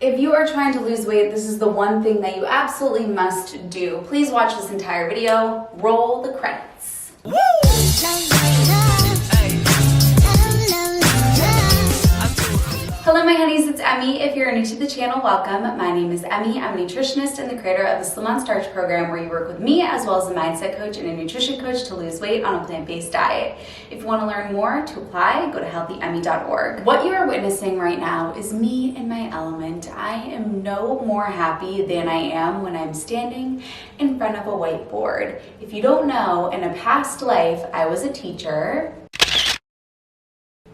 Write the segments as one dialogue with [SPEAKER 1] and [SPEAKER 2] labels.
[SPEAKER 1] If you are trying to lose weight, this is the one thing that you absolutely must do. Please watch this entire video. Roll the credits. Woo! Hello my honeys, it's Emmy. If you're new to the channel, welcome. My name is Emmy. I'm a nutritionist and the creator of the Slim on Starch program, where you work with me as well as a mindset coach and a nutrition coach to lose weight on a plant-based diet. If you want to learn more, to apply, go to healthyemmie.org. What you are witnessing right now is me in my element. I am no more happy than I am when I'm standing in front of a whiteboard. If you don't know, in a past life, I was a teacher.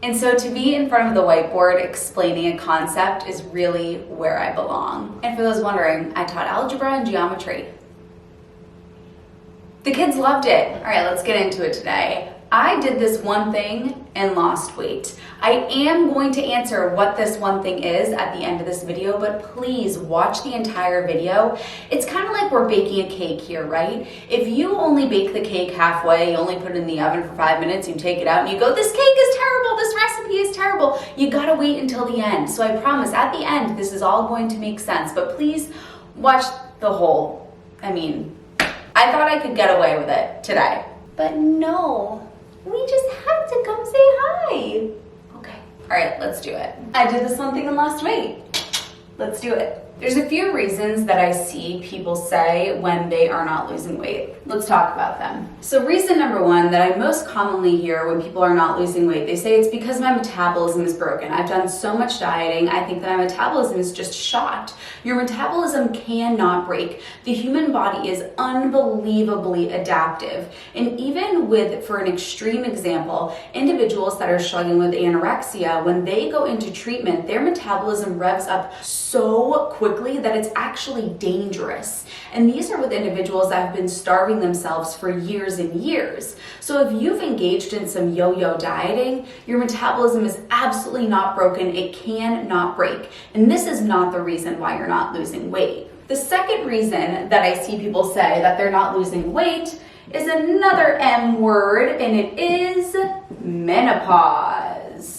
[SPEAKER 1] And so to be in front of the whiteboard explaining a concept is really where I belong. And for those wondering, I taught algebra and geometry. The kids loved it. All right, let's get into it today. I did this one thing and lost weight. I am going to answer what this one thing is at the end of this video, but please watch the entire video. It's kind of like we're baking a cake here, right? If you only bake the cake halfway, you only put it in the oven for 5 minutes, you take it out and you go, this cake is terrible, this recipe is terrible. You gotta wait until the end. So I promise at the end, this is all going to make sense, but please watch the whole. I thought I could get away with it today, but no. We just had to come say hi. Okay, all right, let's do it. I did this one thing and lost weight. Let's do it. There's a few reasons that I see people say when they are not losing weight. Let's talk about them. So reason number one that I most commonly hear when people are not losing weight, they say it's because my metabolism is broken. I've done so much dieting, I think that my metabolism is just shot. Your metabolism cannot break. The human body is unbelievably adaptive. And even for an extreme example, individuals that are struggling with anorexia, when they go into treatment, their metabolism revs up so quickly that it's actually dangerous. And these are with individuals that have been starving themselves for years and years. So if you've engaged in some yo-yo dieting, your metabolism is absolutely not broken. It cannot break. And this is not the reason why you're not losing weight. The second reason that I see people say that they're not losing weight is another M word, and it is menopause.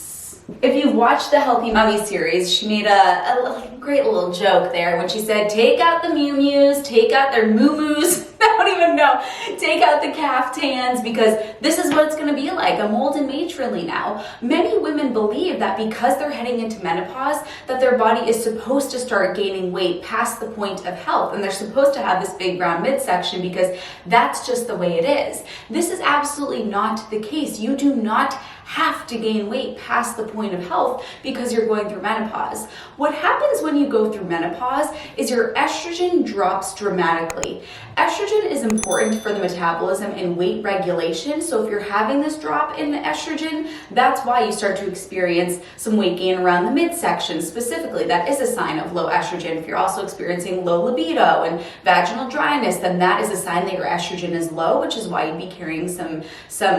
[SPEAKER 1] If you watched the Healthy Hunnies series, she made a great little joke there when she said, take out the mew-mews, take out their moo-moos, I don't even know, take out the caftans, because this is what it's going to be like. I'm old and matronly now. Many women believe that because they're heading into menopause, that their body is supposed to start gaining weight past the point of health, and they're supposed to have this big round midsection because that's just the way it is. This is absolutely not the case. You do not have to gain weight past the point of health because you're going through menopause. What happens when you go through menopause is your estrogen drops dramatically. Estrogen is important for the metabolism and weight regulation. So if you're having this drop in estrogen, that's why you start to experience some weight gain around the midsection specifically. That is a sign of low estrogen. If you're also experiencing low libido and vaginal dryness, then that is a sign that your estrogen is low, which is why you'd be carrying some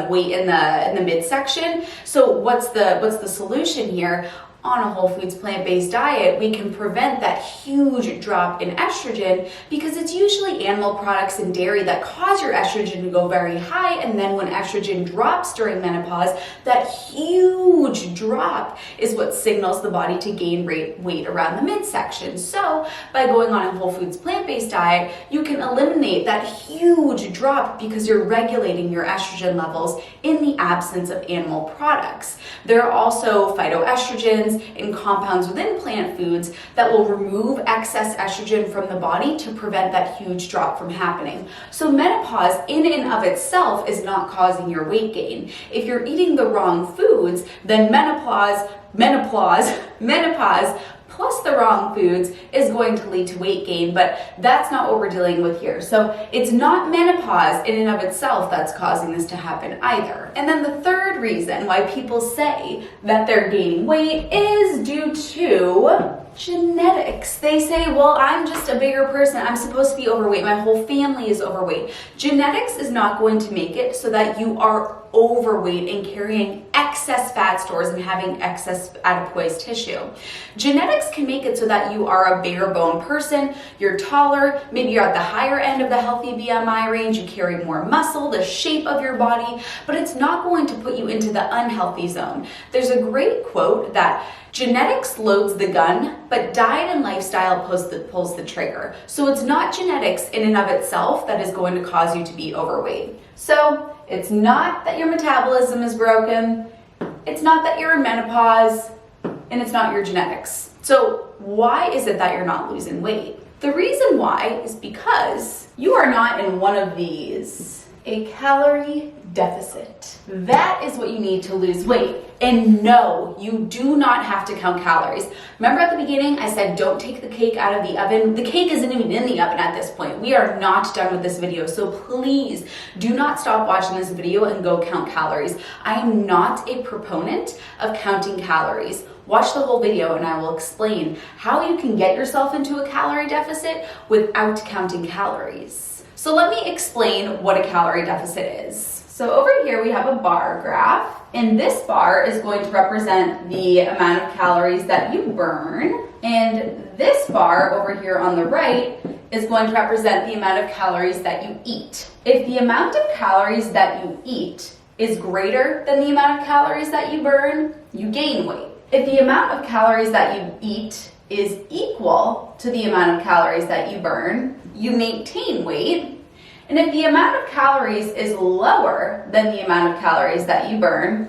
[SPEAKER 1] weight in the midsection. So what's the solution here? On a whole foods plant-based diet, we can prevent that huge drop in estrogen because it's usually animal products and dairy that cause your estrogen to go very high, and then when estrogen drops during menopause, that huge drop is what signals the body to gain weight around the midsection. So by going on a whole foods plant-based diet, you can eliminate that huge drop because you're regulating your estrogen levels in the absence of animal products. There are also phytoestrogens and compounds within plant foods that will remove excess estrogen from the body to prevent that huge drop from happening. So menopause in and of itself is not causing your weight gain. If you're eating the wrong foods, then menopause plus the wrong foods is going to lead to weight gain, but that's not what we're dealing with here. So it's not menopause in and of itself that's causing this to happen either. And then the third reason why people say that they're gaining weight is due to genetics. They say, well, I'm just a bigger person. I'm supposed to be overweight. My whole family is overweight. Genetics is not going to make it so that you are overweight and carrying excess fat stores and having excess adipose tissue. Genetics can make it so that you are a bare bone person, you're taller, maybe you're at the higher end of the healthy BMI range, you carry more muscle, the shape of your body, but it's not going to put you into the unhealthy zone. There's a great quote that genetics loads the gun, but diet and lifestyle pulls the trigger. So it's not genetics in and of itself that is going to cause you to be overweight. So it's not that your metabolism is broken, it's not that you're in menopause, and it's not your genetics. So why is it that you're not losing weight? The reason why is because you are not in one of these, a calorie deficit. That is what you need to lose weight. And no, you do not have to count calories. Remember at the beginning, I said don't take the cake out of the oven. The cake isn't even in the oven at this point. We are not done with this video. So please do not stop watching this video and go count calories. I am not a proponent of counting calories. Watch the whole video and I will explain how you can get yourself into a calorie deficit without counting calories. So let me explain what a calorie deficit is. So over here we have a bar graph, and this bar is going to represent the amount of calories that you burn, and this bar over here on the right is going to represent the amount of calories that you eat. If the amount of calories that you eat is greater than the amount of calories that you burn, you gain weight. If the amount of calories that you eat is equal to the amount of calories that you burn, you maintain weight. And if the amount of calories is lower than the amount of calories that you burn,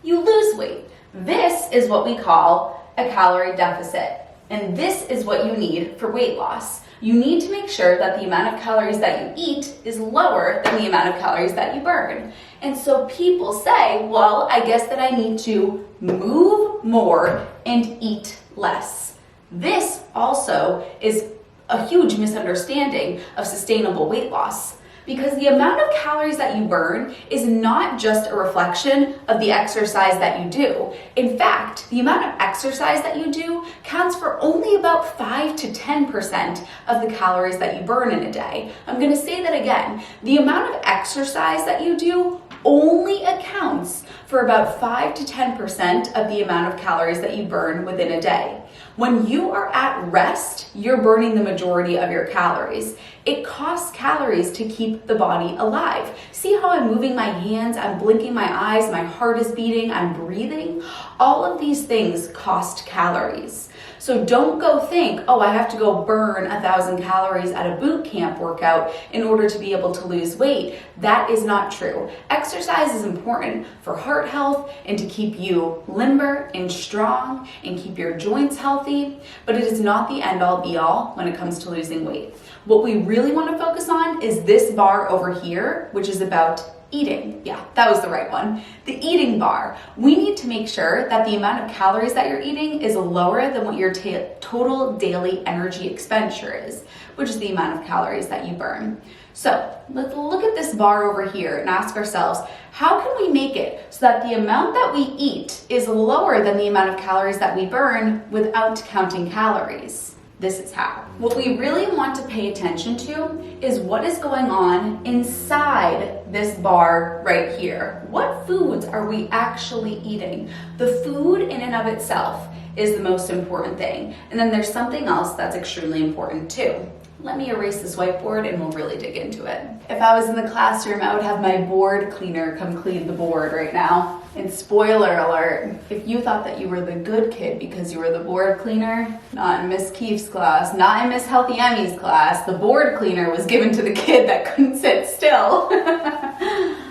[SPEAKER 1] you lose weight. This is what we call a calorie deficit. And this is what you need for weight loss. You need to make sure that the amount of calories that you eat is lower than the amount of calories that you burn. And so people say, well, I guess that I need to move more and eat less. This also is a huge misunderstanding of sustainable weight loss, because the amount of calories that you burn is not just a reflection of the exercise that you do. In fact, the amount of exercise that you do counts for only about 5 to 10% of the calories that you burn in a day. I'm going to say that again. The amount of exercise that you do only accounts for about 5 to 10% of the amount of calories that you burn within a day. When you are at rest, you're burning the majority of your calories. It costs calories to keep the body alive. See how I'm moving my hands, I'm blinking my eyes, my heart is beating, I'm breathing? All of these things cost calories. So don't go think, oh, I have to go burn 1,000 calories at a boot camp workout in order to be able to lose weight. That is not true. Exercise is important for heart health and to keep you limber and strong and keep your joints healthy, but it is not the end all be all when it comes to losing weight. What we really want to focus on is this bar over here, which is about eating. Yeah, that was the right one. The eating bar. We need to make sure that the amount of calories that you're eating is lower than what your total daily energy expenditure is, which is the amount of calories that you burn. So let's look at this bar over here and ask ourselves, how can we make it so that the amount that we eat is lower than the amount of calories that we burn without counting calories? This is how. What we really want to pay attention to is what is going on inside this bar right here. What foods are we actually eating? The food in and of itself is the most important thing. And then there's something else that's extremely important too. Let me erase this whiteboard and we'll really dig into it. If I was in the classroom, I would have my board cleaner come clean the board right now. And spoiler alert, if you thought that you were the good kid because you were the board cleaner, not in Miss Keefe's class, not in Miss Healthy Emmie's class, the board cleaner was given to the kid that couldn't sit still.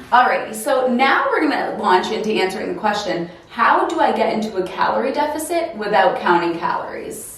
[SPEAKER 1] Alrighty, so now we're gonna launch into answering the question, how do I get into a calorie deficit without counting calories?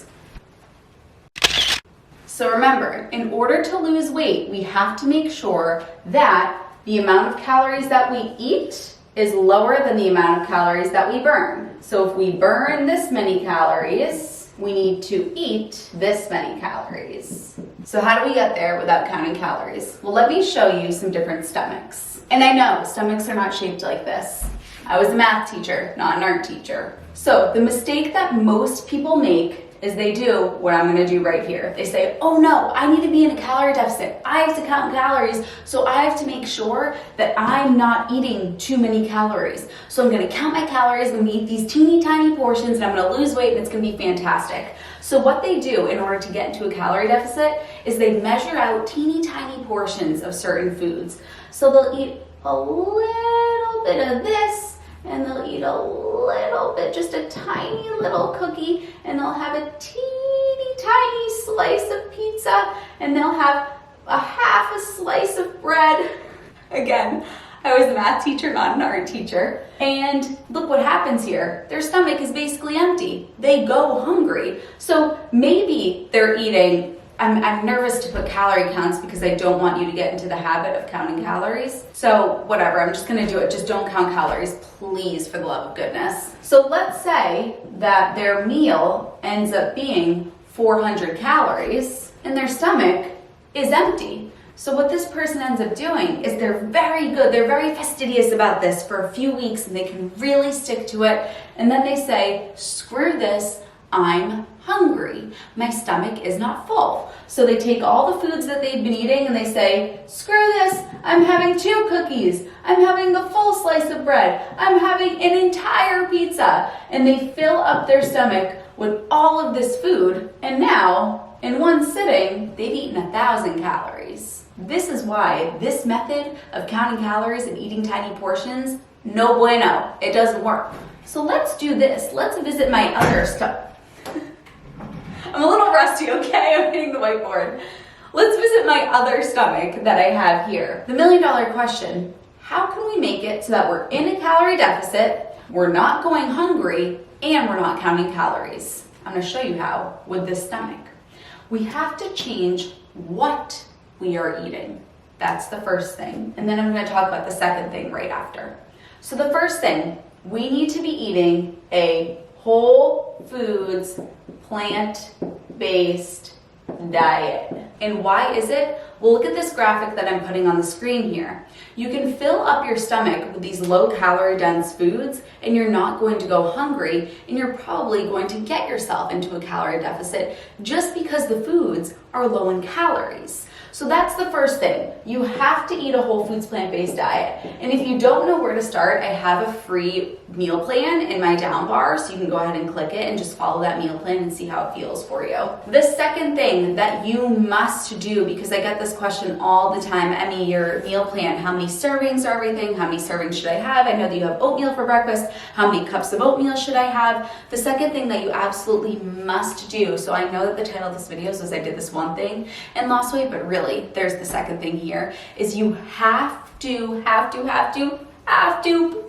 [SPEAKER 1] So remember, in order to lose weight, we have to make sure that the amount of calories that we eat is lower than the amount of calories that we burn. So if we burn this many calories, we need to eat this many calories. So how do we get there without counting calories? Well, let me show you some different stomachs. And I know stomachs are not shaped like this. I was a math teacher, not an art teacher. So the mistake that most people make is they do what I'm gonna do right here. They say, oh no, I need to be in a calorie deficit. I have to count calories, so I have to make sure that I'm not eating too many calories. So I'm gonna count my calories, I'm gonna eat these teeny tiny portions, and I'm gonna lose weight, and it's gonna be fantastic. So what they do in order to get into a calorie deficit is they measure out teeny tiny portions of certain foods. So they'll eat a little little bit of this, and they'll eat a little bit, just a tiny little cookie, and they'll have a teeny tiny slice of pizza, and they'll have a half a slice of bread. Again, I was a math teacher, not an art teacher. And look what happens here. Their stomach is basically empty. They go hungry. So maybe they're eating, I'm nervous to put calorie counts because I don't want you to get into the habit of counting calories. So whatever, I'm just gonna do it. Just don't count calories, please, for the love of goodness. So let's say that their meal ends up being 400 calories and their stomach is empty. So what this person ends up doing is they're very good, they're very fastidious about this for a few weeks and they can really stick to it. And then they say, screw this, I'm hungry. My stomach is not full. So they take all the foods that they've been eating and they say, screw this, I'm having 2 cookies. I'm having the full slice of bread. I'm having an entire pizza. And they fill up their stomach with all of this food. And now, in one sitting, they've eaten 1,000 calories. This is why this method of counting calories and eating tiny portions, no bueno, it doesn't work. So let's do this. Let's visit my other stuff. I'm a little rusty, okay? I'm hitting the whiteboard. Let's visit my other stomach that I have here. The $1 million question, how can we make it so that we're in a calorie deficit, we're not going hungry, and we're not counting calories? I'm gonna show you how with this stomach. We have to change what we are eating. That's the first thing. And then I'm gonna talk about the second thing right after. So the first thing, we need to be eating a whole foods, plant-based diet. And why is it? Well, look at this graphic that I'm putting on the screen here. You can fill up your stomach with these low calorie dense foods and you're not going to go hungry and you're probably going to get yourself into a calorie deficit just because the foods are low in calories. So that's the first thing. You have to eat a whole foods plant-based diet. And if you don't know where to start, I have a free meal plan in my down bar, so you can go ahead and click it and just follow that meal plan and see how it feels for you. The second thing that you must do, because I get this question all the time, Emmie, your meal plan, how many servings are everything? How many servings should I have? I know that you have oatmeal for breakfast. How many cups of oatmeal should I have? The second thing that you absolutely must do, so I know that the title of this video says I did this one thing and lost weight, but really, there's the second thing here, is you have to,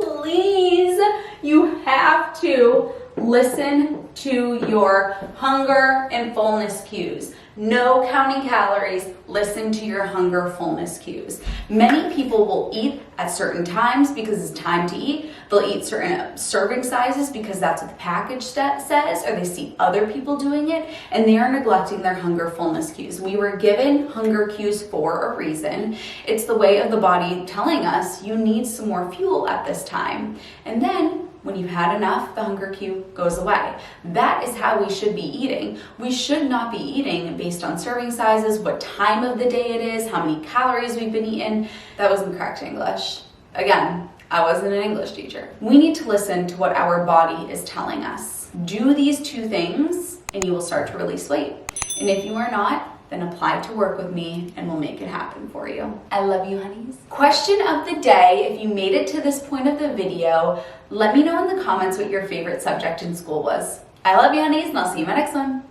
[SPEAKER 1] please, you have to listen to your hunger and fullness cues. No counting calories, listen to your hunger fullness cues. Many people will eat at certain times because it's time to eat. They'll eat certain serving sizes because that's what the package says, or they see other people doing it, and they are neglecting their hunger fullness cues. We were given hunger cues for a reason. It's the way of the body telling us you need some more fuel at this time. And then when you've had enough, the hunger cue goes away. That is how we should be eating. We should not be eating based on serving sizes, what time of the day it is, how many calories we've been eating. That wasn't correct English. Again, I wasn't an English teacher. We need to listen to what our body is telling us. Do these 2 things and you will start to release weight. And if you are not, then apply to work with me and we'll make it happen for you. I love you, honeys. Question of the day, if you made it to this point of the video, let me know in the comments what your favorite subject in school was. I love you, honeys, and I'll see you in my next one.